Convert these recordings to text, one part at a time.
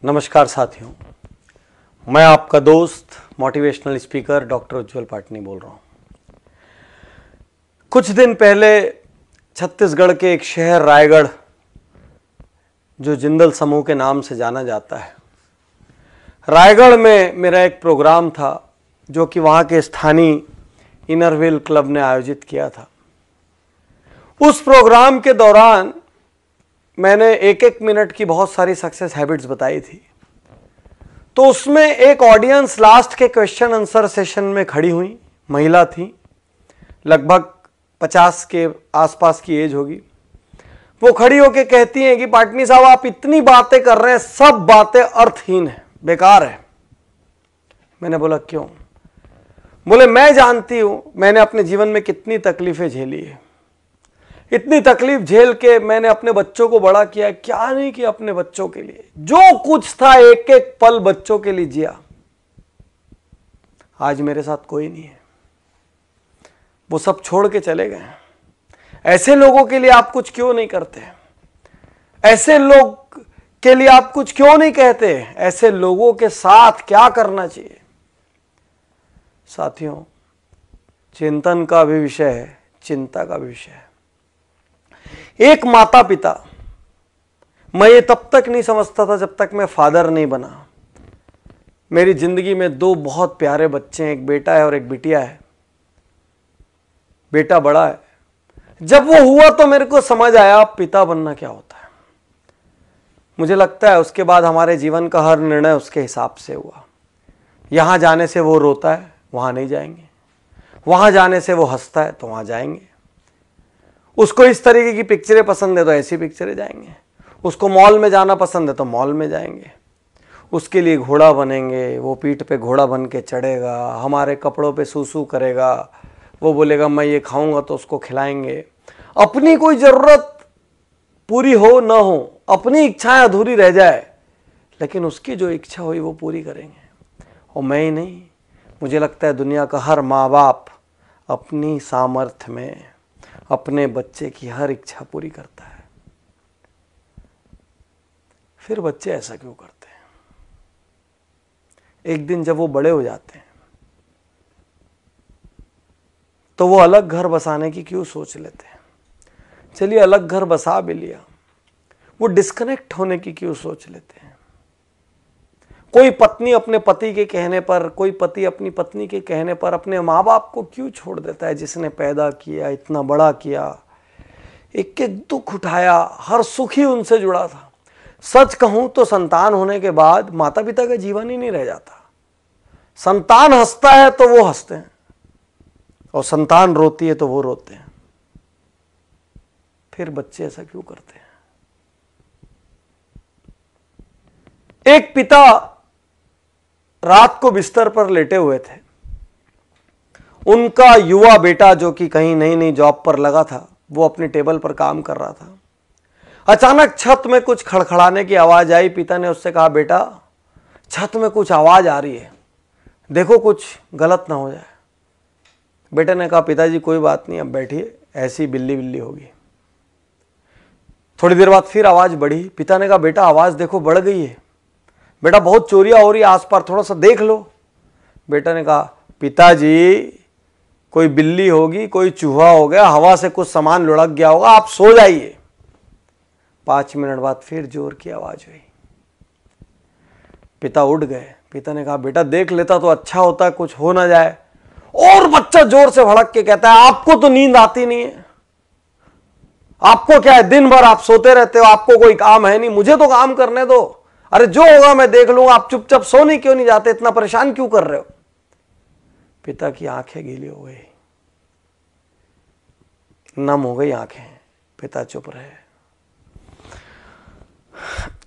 नमस्कार साथियों, मैं आपका दोस्त मोटिवेशनल स्पीकर डॉक्टर उज्ज्वल पाटनी बोल रहा हूँ। कुछ दिन पहले छत्तीसगढ़ के एक शहर रायगढ़, जो जिंदल समूह के नाम से जाना जाता है, रायगढ़ में मेरा एक प्रोग्राम था जो कि वहाँ के स्थानीय इनरव्हील क्लब ने आयोजित किया था। उस प्रोग्राम के दौरान मैंने एक मिनट की बहुत सारी सक्सेस हैबिट्स बताई थी। तो उसमें एक ऑडियंस लास्ट के क्वेश्चन आंसर सेशन में खड़ी हुई, महिला थी, लगभग 50 के आसपास की एज होगी। वो खड़ी होकर कहती हैं कि पाटनी साहब, आप इतनी बातें कर रहे हैं, सब बातें अर्थहीन है, बेकार है। मैंने बोला क्यों? बोले मैं जानती हूं मैंने अपने जीवन में कितनी तकलीफें झेली है, इतनी तकलीफ झेल के मैंने अपने बच्चों को बड़ा किया, क्या नहीं किया अपने बच्चों के लिए, जो कुछ था एक एक पल बच्चों के लिए जिया। आज मेरे साथ कोई नहीं है, वो सब छोड़ के चले गए। ऐसे लोगों के लिए आप कुछ क्यों नहीं करते? ऐसे लोग के लिए आप कुछ क्यों नहीं कहते? ऐसे लोगों के साथ क्या करना चाहिए? साथियों, चिंतन का भी विषय है, चिंता का भी विषय है। एक माता पिता, मैं ये तब तक नहीं समझता था जब तक मैं फादर नहीं बना। मेरी जिंदगी में दो बहुत प्यारे बच्चे हैं, एक बेटा है और एक बिटिया है। बेटा बड़ा है। जब वो हुआ तो मेरे को समझ आया पिता बनना क्या होता है। मुझे लगता है उसके बाद हमारे जीवन का हर निर्णय उसके हिसाब से हुआ। यहां जाने से वो रोता है, वहां नहीं जाएंगे। वहां जाने से वो हंसता है तो वहां जाएंगे। उसको इस तरीके की पिक्चरें पसंद है तो ऐसी पिक्चरें जाएंगे। उसको मॉल में जाना पसंद है तो मॉल में जाएंगे। उसके लिए घोड़ा बनेंगे, वो पीठ पे घोड़ा बन के चढ़ेगा, हमारे कपड़ों पे सूसू करेगा, वो बोलेगा मैं ये खाऊंगा तो उसको खिलाएंगे। अपनी कोई ज़रूरत पूरी हो ना हो, अपनी इच्छाएं अधूरी रह जाए, लेकिन उसकी जो इच्छा हुई वो पूरी करेंगे। और मैं ही नहीं, मुझे लगता है दुनिया का हर माँ बाप अपनी सामर्थ्य में अपने बच्चे की हर इच्छा पूरी करता है। फिर बच्चे ऐसा क्यों करते हैं? एक दिन जब वो बड़े हो जाते हैं तो वो अलग घर बसाने की क्यों सोच लेते हैं? चलिए अलग घर बसा भी लिया, वो डिस्कनेक्ट होने की क्यों सोच लेते हैं? कोई पत्नी अपने पति के कहने पर, कोई पति अपनी पत्नी के कहने पर अपने माँ बाप को क्यों छोड़ देता है, जिसने पैदा किया, इतना बड़ा किया, एक एक दुख उठाया, हर सुख ही उनसे जुड़ा था। सच कहूं तो संतान होने के बाद माता पिता का जीवन ही नहीं रह जाता। संतान हंसता है तो वो हंसते हैं, और संतान रोती है तो वो रोते हैं। फिर बच्चे ऐसा क्यों करते हैं? एक पिता रात को बिस्तर पर लेटे हुए थे। उनका युवा बेटा, जो कि कहीं नई नई जॉब पर लगा था, वो अपने टेबल पर काम कर रहा था। अचानक छत में कुछ खड़खड़ाने की आवाज आई। पिता ने उससे कहा, बेटा छत में कुछ आवाज आ रही है, देखो कुछ गलत ना हो जाए। बेटे ने कहा, पिताजी कोई बात नहीं, अब बैठिए, ऐसी बिल्ली बिल्ली होगी। थोड़ी देर बाद फिर आवाज बढ़ी। पिता ने कहा, बेटा आवाज देखो बढ़ गई है, बेटा बहुत चोरियां हो रही है आस पास, थोड़ा सा देख लो। बेटा ने कहा, पिताजी कोई बिल्ली होगी, कोई चूहा हो गया, हवा से कुछ सामान लुढ़क गया होगा, आप सो जाइए। 5 मिनट बाद फिर जोर की आवाज हुई। पिता उठ गए। पिता ने कहा, बेटा देख लेता तो अच्छा होता, कुछ हो ना जाए। और बच्चा जोर से भड़क के कहता है, आपको तो नींद आती नहीं है, आपको क्या है, दिन भर आप सोते रहते हो, आपको कोई काम है नहीं, मुझे तो काम करने दो, अरे जो होगा मैं देख लूंगा, आप चुपचाप सोने क्यों नहीं जाते, इतना परेशान क्यों कर रहे हो? पिता की आंखें गीली हो गई, नम हो गई आंखें। पिता चुप रहे।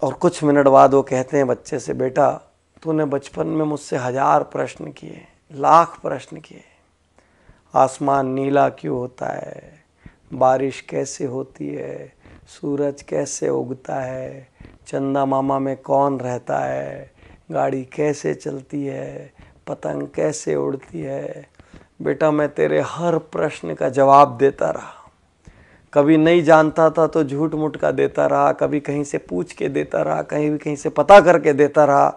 और कुछ मिनट बाद वो कहते हैं बच्चे से, बेटा तूने बचपन में मुझसे 1000 प्रश्न किए, लाख प्रश्न किए। आसमान नीला क्यों होता है, बारिश कैसे होती है, सूरज कैसे उगता है, चंदा मामा में कौन रहता है, गाड़ी कैसे चलती है, पतंग कैसे उड़ती है। बेटा मैं तेरे हर प्रश्न का जवाब देता रहा, कभी नहीं जानता था तो झूठ मूठ का देता रहा, कभी कहीं से पूछ के देता रहा, कहीं से पता करके देता रहा।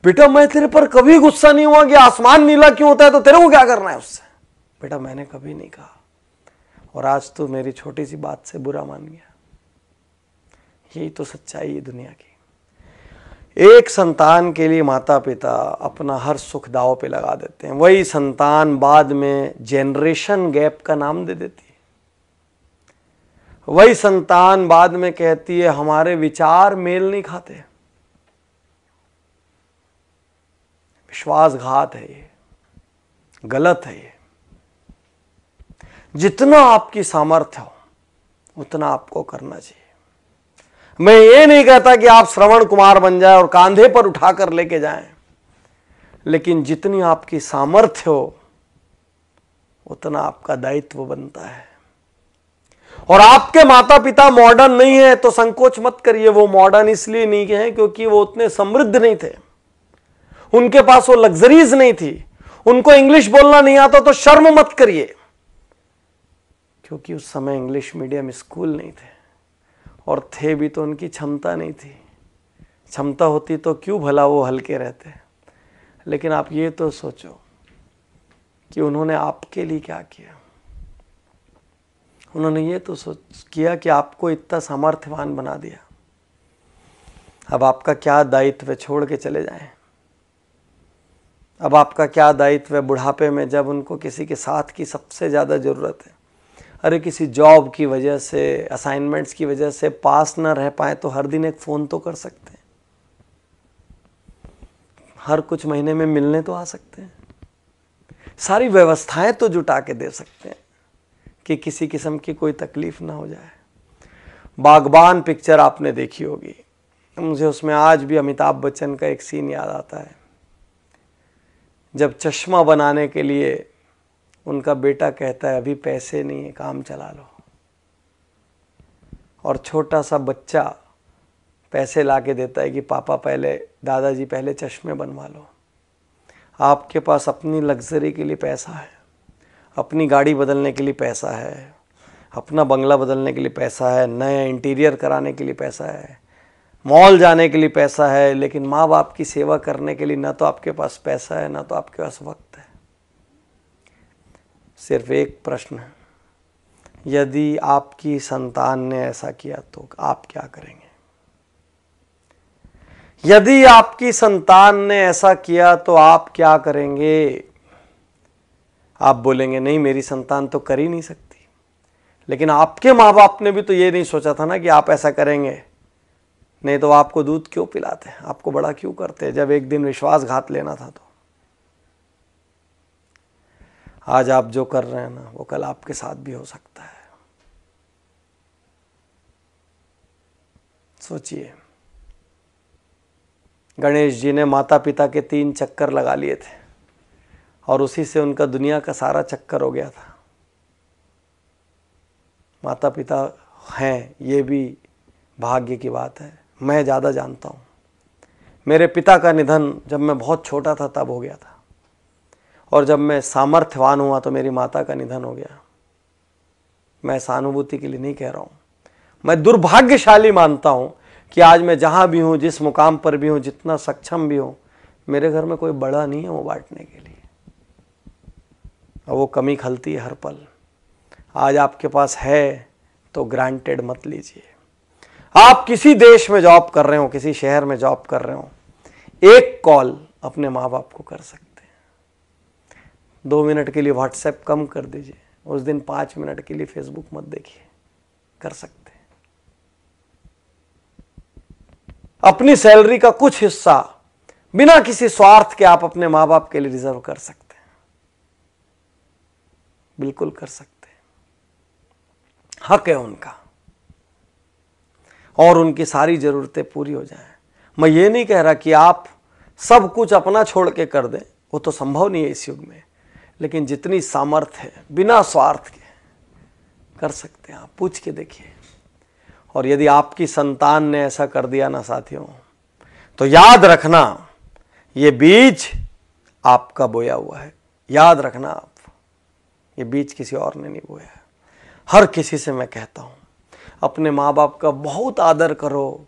बेटा मैं तेरे पर कभी गुस्सा नहीं हुआ कि आसमान नीला क्यों होता है तो तेरे को क्या करना है उससे। बेटा मैंने कभी नहीं कहा, और आज तो मेरी छोटी सी बात से बुरा मान गया। यही तो सच्चाई है दुनिया की। एक संतान के लिए माता पिता अपना हर सुख दांव पे लगा देते हैं, वही संतान बाद में जेनरेशन गैप का नाम दे देती है। वही संतान बाद में कहती है हमारे विचार मेल नहीं खाते। विश्वासघात है ये, गलत है ये। जितना आपकी सामर्थ्य हो उतना आपको करना चाहिए। मैं ये नहीं कहता कि आप श्रवण कुमार बन जाए और कांधे पर उठाकर लेके जाएं, लेकिन जितनी आपकी सामर्थ्य हो उतना आपका दायित्व बनता है। और आपके माता पिता मॉडर्न नहीं है तो संकोच मत करिए। वो मॉडर्न इसलिए नहीं है क्योंकि वो उतने समृद्ध नहीं थे, उनके पास वो लग्जरीज नहीं थी, उनको इंग्लिश बोलना नहीं आता तो शर्म मत करिए, क्योंकि उस समय इंग्लिश मीडियम स्कूल नहीं थे, और थे भी तो उनकी क्षमता नहीं थी। क्षमता होती तो क्यों भला वो हल्के रहते। लेकिन आप ये तो सोचो कि उन्होंने आपके लिए क्या किया। उन्होंने ये तो किया कि आपको इतना सामर्थ्यवान बना दिया। अब आपका क्या दायित्व है, छोड़ के चले जाएं। अब आपका क्या दायित्व है बुढ़ापे में, जब उनको किसी के साथ की सबसे ज़्यादा ज़रूरत है। अरे किसी जॉब की वजह से, असाइनमेंट्स की वजह से पास ना रह पाए तो हर दिन एक फ़ोन तो कर सकते हैं, हर कुछ महीने में मिलने तो आ सकते हैं, सारी व्यवस्थाएं तो जुटा के दे सकते हैं कि किसी किस्म की कोई तकलीफ ना हो जाए। बागबान पिक्चर आपने देखी होगी, मुझे उसमें आज भी अमिताभ बच्चन का एक सीन याद आता है, जब चश्मा बनाने के लिए उनका बेटा कहता है अभी पैसे नहीं है, काम चला लो, और छोटा सा बच्चा पैसे ला के देता है कि पापा पहले, दादाजी पहले चश्मे बनवा लो। आपके पास अपनी लग्जरी के लिए पैसा है, अपनी गाड़ी बदलने के लिए पैसा है, अपना बंगला बदलने के लिए पैसा है, नए इंटीरियर कराने के लिए पैसा है, मॉल जाने के लिए पैसा है, लेकिन माँ बाप की सेवा करने के लिए ना तो आपके पास पैसा है ना तो आपके पास वक्त है। सिर्फ एक प्रश्न है, यदि आपकी संतान ने ऐसा किया तो आप क्या करेंगे? यदि आपकी संतान ने ऐसा किया तो आप क्या करेंगे? आप बोलेंगे नहीं मेरी संतान तो कर ही नहीं सकती, लेकिन आपके माँ बाप ने भी तो ये नहीं सोचा था ना कि आप ऐसा करेंगे, नहीं तो आपको दूध क्यों पिलाते, आपको बड़ा क्यों करते जब एक दिन विश्वासघात लेना था तो। आज आप जो कर रहे हैं ना वो कल आपके साथ भी हो सकता है। सोचिए, गणेश जी ने माता पिता के 3 चक्कर लगा लिए थे और उसी से उनका दुनिया का सारा चक्कर हो गया था। माता पिता हैं ये भी भाग्य की बात है, मैं ज़्यादा जानता हूँ। मेरे पिता का निधन जब मैं बहुत छोटा था तब हो गया था, और जब मैं सामर्थ्यवान हुआ तो मेरी माता का निधन हो गया। मैं सहानुभूति के लिए नहीं कह रहा हूँ, मैं दुर्भाग्यशाली मानता हूँ कि आज मैं जहाँ भी हूँ, जिस मुकाम पर भी हूँ, जितना सक्षम भी हूँ, मेरे घर में कोई बड़ा नहीं है वो बांटने के लिए, और वो कमी खलती है हर पल। आज आपके पास है तो ग्रांटेड मत लीजिए। आप किसी देश में जॉब कर रहे हो, किसी शहर में जॉब कर रहे हो, एक कॉल अपने माँ बाप को कर सकते हैं। 2 मिनट के लिए व्हाट्सएप कम कर दीजिए, उस दिन 5 मिनट के लिए फेसबुक मत देखिए, कर सकते हैं। अपनी सैलरी का कुछ हिस्सा बिना किसी स्वार्थ के आप अपने माँ बाप के लिए रिजर्व कर सकते हैं, बिल्कुल कर सकते हैं, हक है उनका, और उनकी सारी जरूरतें पूरी हो जाएं। मैं ये नहीं कह रहा कि आप सब कुछ अपना छोड़ के कर दें, वो तो संभव नहीं है इस युग में, लेकिन जितनी सामर्थ्य है बिना स्वार्थ के कर सकते हैं। आप पूछ के देखिए। और यदि आपकी संतान ने ऐसा कर दिया ना साथियों, तो याद रखना ये बीज आपका बोया हुआ है। याद रखना आप, ये बीज किसी और ने नहीं बोया है। हर किसी से मैं कहता हूं, अपने माँ बाप का बहुत आदर करो,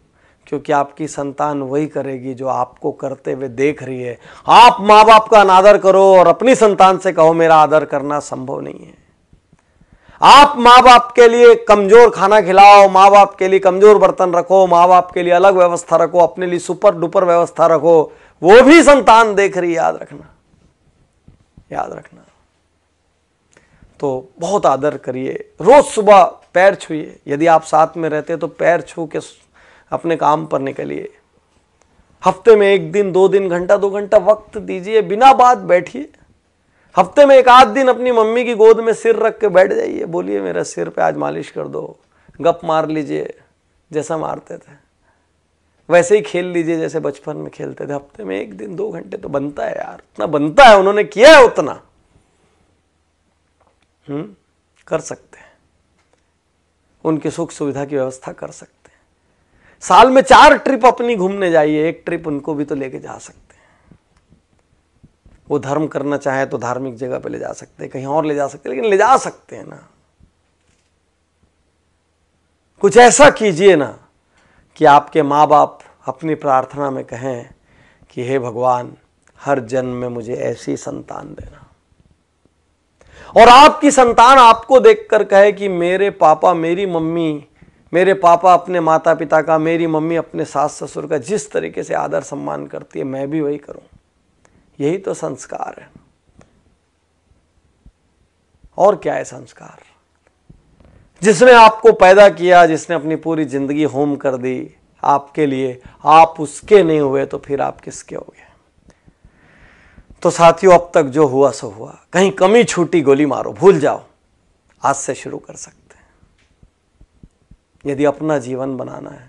क्योंकि आपकी संतान वही करेगी जो आपको करते हुए देख रही है। आप माँ बाप का अनादर करो और अपनी संतान से कहो मेरा आदर करना संभव नहीं है। आप माँ बाप के लिए कमजोर खाना खिलाओ, माँ बाप के लिए कमजोर बर्तन रखो, माँ बाप के लिए अलग व्यवस्था रखो, अपने लिए सुपर डुपर व्यवस्था रखो, वो भी संतान देख रही है, याद रखना, याद रखना। तो बहुत आदर करिए, रोज सुबह पैर छूइए, यदि आप साथ में रहते तो पैर छू के अपने काम पर निकलिए। हफ्ते में 1 दिन 2 दिन घंटा 2 घंटा वक्त दीजिए, बिना बात बैठिए। हफ्ते में 1 आध दिन अपनी मम्मी की गोद में सिर रख के बैठ जाइए, बोलिए मेरा सिर पे आज मालिश कर दो, गप मार लीजिए जैसा मारते थे, वैसे ही खेल लीजिए जैसे बचपन में खेलते थे। हफ्ते में 1 दिन 2 घंटे तो बनता है यार, उतना बनता है, उन्होंने किया है उतना। कर सकते हैं, उनकी सुख सुविधा की व्यवस्था कर सकते हैं। साल में 4 ट्रिप अपनी घूमने जाइए, 1 ट्रिप उनको भी तो लेके जा सकते हैं। वो धर्म करना चाहे तो धार्मिक जगह पे ले जा सकते हैं, कहीं और ले जा सकते हैं, लेकिन ले जा सकते हैं ना। कुछ ऐसा कीजिए ना कि आपके माँ बाप अपनी प्रार्थना में कहें कि हे भगवान, हर जन्म में मुझे ऐसी संतान देना। और आपकी संतान आपको देखकर कहे कि मेरे पापा मेरी मम्मी, मेरे पापा अपने माता पिता का, मेरी मम्मी अपने सास ससुर का जिस तरीके से आदर सम्मान करती है, मैं भी वही करूं। यही तो संस्कार है, और क्या है संस्कार? जिसने आपको पैदा किया, जिसने अपनी पूरी जिंदगी होम कर दी आपके लिए, आप उसके नहीं हुए तो फिर आप किसके हो गए? तो साथियों, अब तक जो हुआ सो हुआ, कहीं कमी छूटी गोली मारो, भूल जाओ, आज से शुरू कर सकते हैं। यदि अपना जीवन बनाना है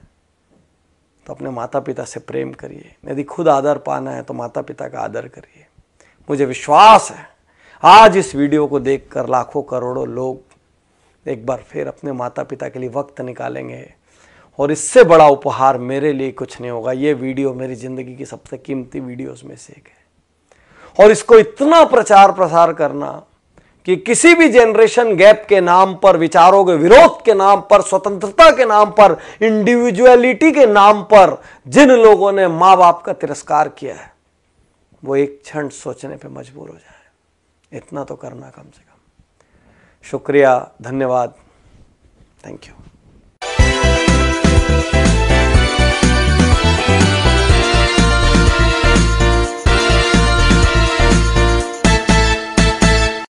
तो अपने माता पिता से प्रेम करिए, यदि खुद आदर पाना है तो माता पिता का आदर करिए। मुझे विश्वास है आज इस वीडियो को देखकर लाखों करोड़ों लोग एक बार फिर अपने माता पिता के लिए वक्त निकालेंगे, और इससे बड़ा उपहार मेरे लिए कुछ नहीं होगा। ये वीडियो मेरी जिंदगी की सबसे कीमती वीडियोस में से एक है, और इसको इतना प्रचार प्रसार करना कि किसी भी जनरेशन गैप के नाम पर, विचारों के विरोध के नाम पर, स्वतंत्रता के नाम पर, इंडिविजुअलिटी के नाम पर जिन लोगों ने माँ बाप का तिरस्कार किया है, वो एक क्षण सोचने पे मजबूर हो जाए। इतना तो करना कम से कम। शुक्रिया, धन्यवाद, थैंक यू।